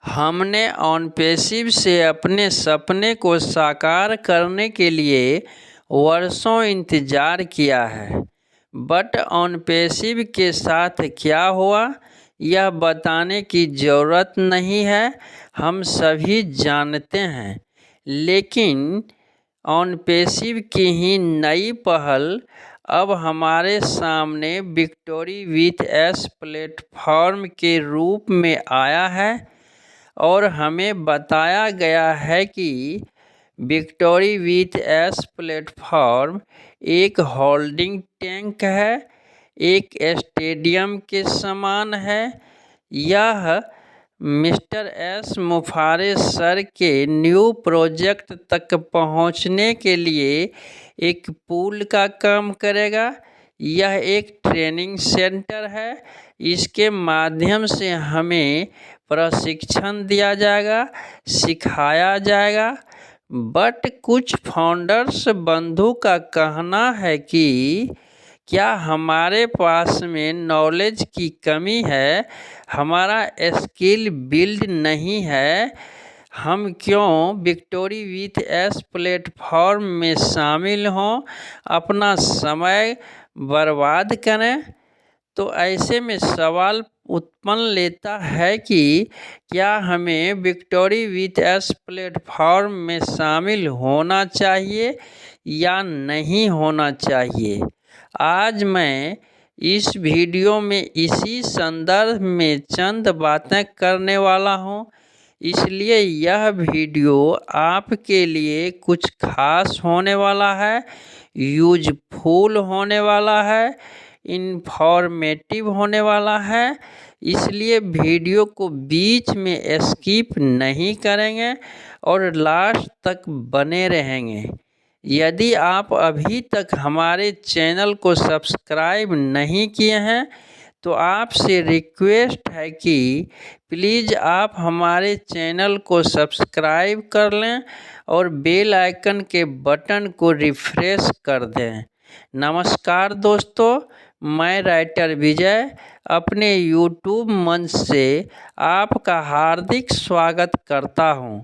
हमने ऑनपैसिव से अपने सपने को साकार करने के लिए वर्षों इंतज़ार किया है, बट ऑनपैसिव के साथ क्या हुआ यह बताने की ज़रूरत नहीं है, हम सभी जानते हैं। लेकिन ऑनपैसिव की ही नई पहल अब हमारे सामने विक्टोरी विथ एस प्लेटफॉर्म के रूप में आया है और हमें बताया गया है कि विक्टोरी विथ एस प्लेटफॉर्म एक होल्डिंग टैंक है, एक स्टेडियम के समान है। यह मिस्टर एस मुफारे सर के न्यू प्रोजेक्ट तक पहुंचने के लिए एक पुल का काम करेगा। यह एक ट्रेनिंग सेंटर है, इसके माध्यम से हमें प्रशिक्षण दिया जाएगा, सिखाया जाएगा। बट कुछ फाउंडर्स बंधु का कहना है कि क्या हमारे पास में नॉलेज की कमी है, हमारा स्किल बिल्ड नहीं है, हम क्यों विक्टोरी विथ एस प्लेटफॉर्म में शामिल हों, अपना समय बर्बाद करें। तो ऐसे में सवाल उत्पन्न लेता है कि क्या हमें विक्टोरी विथ एस प्लेटफॉर्म में शामिल होना चाहिए या नहीं होना चाहिए। आज मैं इस वीडियो में इसी संदर्भ में चंद बातें करने वाला हूं, इसलिए यह वीडियो आपके लिए कुछ खास होने वाला है, यूजफुल होने वाला है, इन्फॉर्मेटिव होने वाला है। इसलिए वीडियो को बीच में स्किप नहीं करेंगे और लास्ट तक बने रहेंगे। यदि आप अभी तक हमारे चैनल को सब्सक्राइब नहीं किए हैं तो आपसे रिक्वेस्ट है कि प्लीज़ आप हमारे चैनल को सब्सक्राइब कर लें और बेल आइकन के बटन को रिफ्रेश कर दें। नमस्कार दोस्तों, मैं राइटर विजय अपने यूट्यूब मंच से आपका हार्दिक स्वागत करता हूं।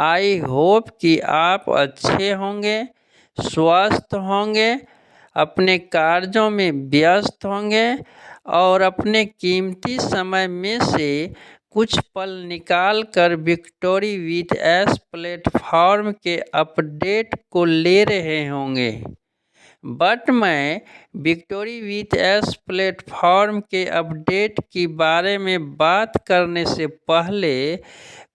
आई होप कि आप अच्छे होंगे, स्वस्थ होंगे, अपने कार्यों में व्यस्त होंगे और अपने कीमती समय में से कुछ पल निकाल कर विक्टोरी विथ एस प्लेटफॉर्म के अपडेट को ले रहे होंगे। बट मैं विक्टोरी विथ एस प्लेटफॉर्म के अपडेट के बारे में बात करने से पहले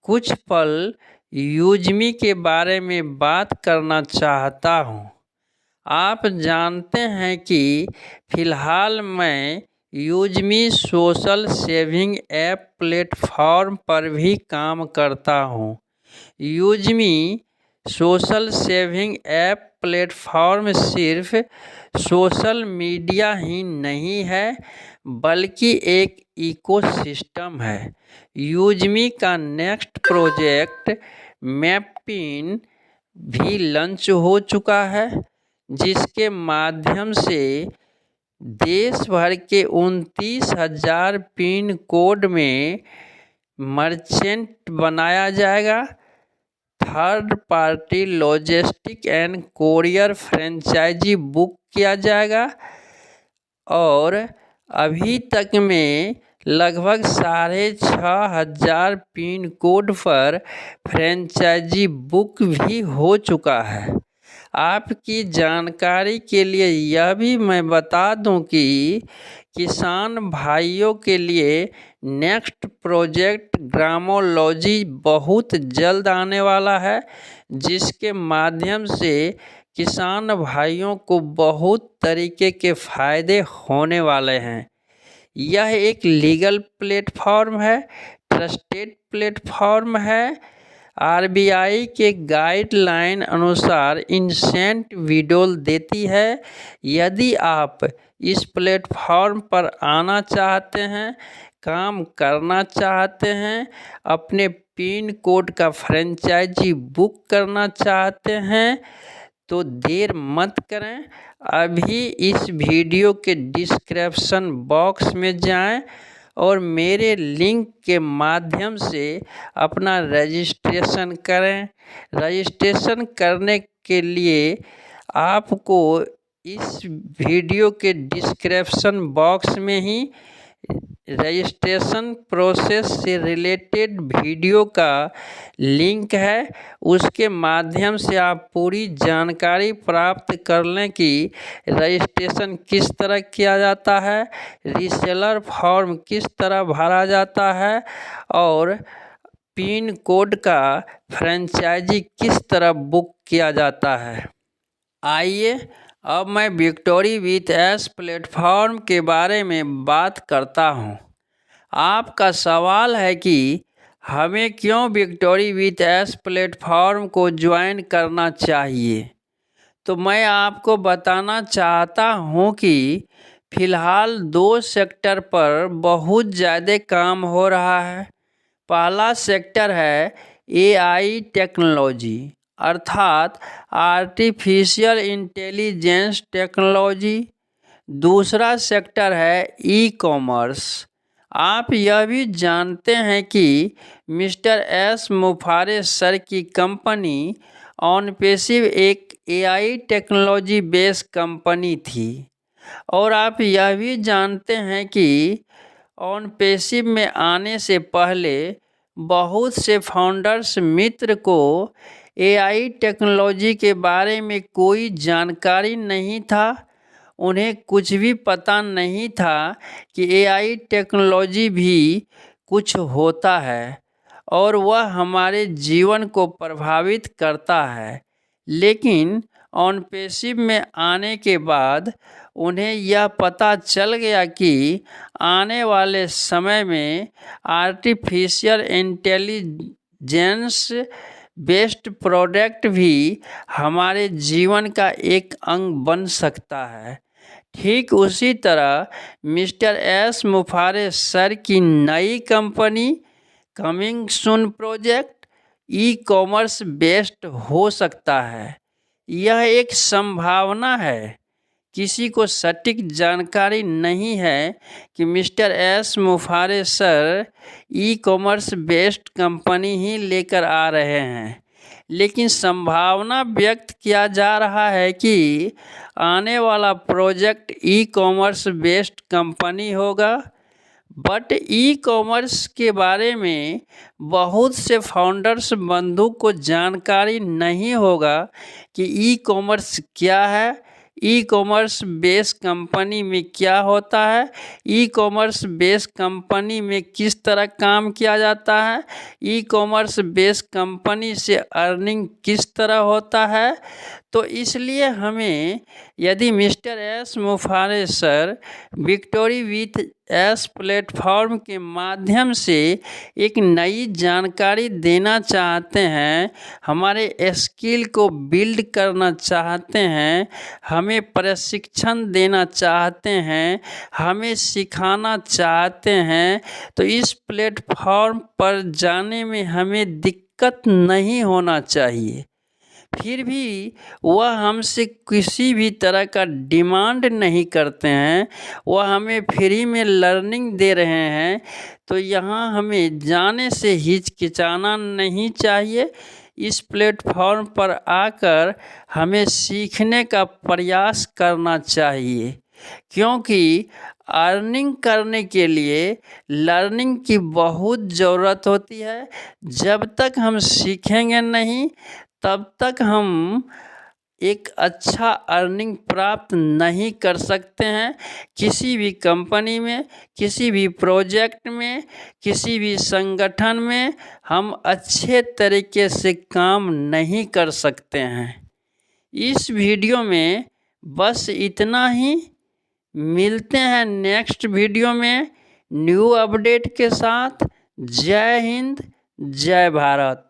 कुछ पल यूजमी के बारे में बात करना चाहता हूं। आप जानते हैं कि फ़िलहाल मैं यूजमी सोशल सेविंग ऐप प्लेटफॉर्म पर भी काम करता हूं। यूजमी सोशल सेविंग ऐप प्लेटफॉर्म सिर्फ सोशल मीडिया ही नहीं है बल्कि एक इकोसिस्टम है। यूजमी का नेक्स्ट प्रोजेक्ट मैपिन भी लॉन्च हो चुका है, जिसके माध्यम से देश भर के 29,000 पिन कोड में मर्चेंट बनाया जाएगा। Third party logistic and courier franchisee book किया जाएगा और अभी तक में लगभग 6,500 पिन कोड पर फ्रेंचाइजी बुक भी हो चुका है। आपकी जानकारी के लिए यह भी मैं बता दूं कि किसान भाइयों के लिए नेक्स्ट प्रोजेक्ट ग्रामोलॉजी बहुत जल्द आने वाला है, जिसके माध्यम से किसान भाइयों को बहुत तरीके के फ़ायदे होने वाले हैं। यह एक लीगल प्लेटफॉर्म है, ट्रस्टेड प्लेटफॉर्म है। आरबीआई के गाइडलाइन अनुसार इंसेंट विड्रॉल देती है। यदि आप इस प्लेटफॉर्म पर आना चाहते हैं, काम करना चाहते हैं, अपने पिन कोड का फ्रेंचाइजी बुक करना चाहते हैं तो देर मत करें, अभी इस वीडियो के डिस्क्रिप्शन बॉक्स में जाएं और मेरे लिंक के माध्यम से अपना रजिस्ट्रेशन करें। रजिस्ट्रेशन करने के लिए आपको इस वीडियो के डिस्क्रिप्शन बॉक्स में ही रजिस्ट्रेशन प्रोसेस से रिलेटेड वीडियो का लिंक है। उसके माध्यम से आप पूरी जानकारी प्राप्त कर लें कि रजिस्ट्रेशन किस तरह किया जाता है, रीसेलर फॉर्म किस तरह भरा जाता है और पिन कोड का फ्रेंचाइजी किस तरह बुक किया जाता है। आइए अब मैं विक्टोरी विथ एस प्लेटफॉर्म के बारे में बात करता हूं। आपका सवाल है कि हमें क्यों विक्टोरी विथ एस प्लेटफॉर्म को ज्वाइन करना चाहिए। तो मैं आपको बताना चाहता हूं कि फ़िलहाल 2 सेक्टर पर बहुत ज़्यादा काम हो रहा है। पहला सेक्टर है AI टेक्नोलॉजी अर्थात आर्टिफिशियल इंटेलिजेंस टेक्नोलॉजी। दूसरा सेक्टर है ई-कॉमर्स। आप यह भी जानते हैं कि मिस्टर एस मुफारे सर की कंपनी ऑनपेसिव एक AI टेक्नोलॉजी बेस्ड कंपनी थी और आप यह भी जानते हैं कि ऑनपेसिव में आने से पहले बहुत से फाउंडर्स मित्र को AI टेक्नोलॉजी के बारे में कोई जानकारी नहीं था। उन्हें कुछ भी पता नहीं था कि AI टेक्नोलॉजी भी कुछ होता है और वह हमारे जीवन को प्रभावित करता है। लेकिन ऑनपेसिव में आने के बाद उन्हें यह पता चल गया कि आने वाले समय में आर्टिफिशियल इंटेलिजेंस बेस्ड प्रोडक्ट भी हमारे जीवन का एक अंग बन सकता है। ठीक उसी तरह मिस्टर एस मुफारे सर की नई company coming soon project ecommerce based हो सकता है। यह एक संभावना है। किसी को सटीक जानकारी नहीं है कि mister S मुफारे sir e-commerce based company ही लेकर आ रहे हैं, लेकिन संभावना व्यक्त किया जा रहा है कि आने वाला प्रोजेक्ट ई-कॉमर्स बेस्ड कंपनी होगा। बट ई-कॉमर्स के बारे में बहुत से फाउंडर्स बंधु को जानकारी नहीं होगा कि ई-कॉमर्स क्या है, ई-कॉमर्स बेस्ड कंपनी में क्या होता है, ई-कॉमर्स बेस्ड कंपनी में किस तरह काम किया जाता है, ई-कॉमर्स बेस्ड कंपनी से अर्निंग किस तरह होता है। तो इसलिए हमें यदि mister S मुफारे sir victory with S platform के माध्यम से एक नई जानकारी देना चाहते हैं, हमारे स्किल को बिल्ड करना चाहते हैं, हमें प्रशिक्षण देना चाहते हैं, हमें सिखाना चाहते हैं, तो इस प्लेटफॉर्म पर जाने में हमें दिक्कत नहीं होना चाहिए। फिर भी वह हमसे किसी भी तरह का डिमांड नहीं करते हैं, वह हमें फ्री में लर्निंग दे रहे हैं। तो यहाँ हमें जाने से हिचकिचाना नहीं चाहिए। इस प्लेटफॉर्म पर आकर हमें सीखने का प्रयास करना चाहिए, क्योंकि अर्निंग करने के लिए लर्निंग की बहुत ज़रूरत होती है। जब तक हम सीखेंगे नहीं तब तक हम एक अच्छा अर्निंग प्राप्त नहीं कर सकते हैं। किसी भी कंपनी में, किसी भी प्रोजेक्ट में, किसी भी संगठन में हम अच्छे तरीके से काम नहीं कर सकते हैं। इस वीडियो में बस इतना ही। मिलते हैं नेक्स्ट वीडियो में न्यू अपडेट के साथ। जय हिंद, जय भारत।